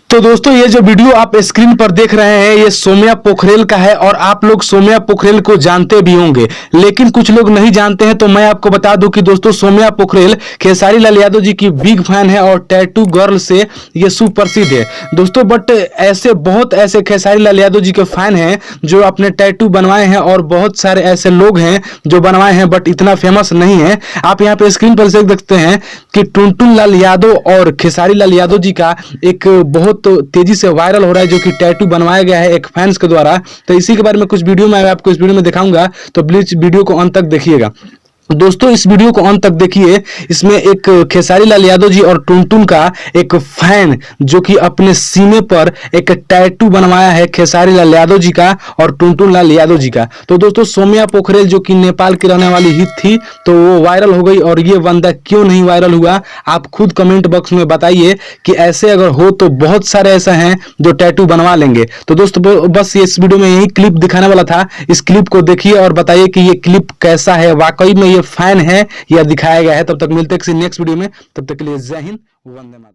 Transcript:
तो दोस्तों ये जो वीडियो आप स्क्रीन पर देख रहे हैं ये सौम्या पोखरेल का है और आप लोग सौम्या पोखरेल को जानते भी होंगे, लेकिन कुछ लोग नहीं जानते हैं। तो मैं आपको बता दूं कि दोस्तों सौम्या पोखरेल खेसारी लाल यादव जी की बिग फैन है और टैटू गर्ल से ये सुप्रसिद्ध है दोस्तों। बट ऐसे बहुत ऐसे खेसारी लाल यादव जी के फैन हैं जो अपने टैटू बनवाए हैं और बहुत सारे ऐसे लोग हैं जो बनवाए हैं बट इतना फेमस नहीं है। आप यहाँ पे स्क्रीन पर देख सकते हैं कि टुनटुन लाल यादव और खेसारी लाल यादव जी का एक बहुत तेजी से वायरल हो रहा है जो कि टैटू बनवाया गया है एक फैंस के द्वारा। तो इसी के बारे में कुछ वीडियो में आपको इस वीडियो में दिखाऊंगा, तो प्लीज वीडियो को अंत तक देखिएगा। दोस्तों इस वीडियो को अंत तक देखिए। इसमें एक खेसारी लाल यादव जी और टुनटुन का एक फैन जो कि अपने सीने पर एक टैटू बनवाया है खेसारी लाल यादव जी का और टुनटुन लाल यादव जी का। तो दोस्तों सौम्या पोखरेल जो कि नेपाल की रहने वाली ही थी तो वो वायरल हो गई और ये बंदा क्यों नहीं वायरल हुआ आप खुद कमेंट बॉक्स में बताइए कि ऐसे अगर हो तो बहुत सारे ऐसे हैं जो टैटू बनवा लेंगे। तो दोस्तों बस ये इस वीडियो में यही क्लिप दिखाने वाला था। इस क्लिप को देखिए और बताइए कि ये क्लिप कैसा है, वाकई में ये फैन है या दिखाया गया है। तब तक मिलते हैं किसी नेक्स्ट वीडियो में, तब तक के लिए जय हिंद, वंदे मातरम।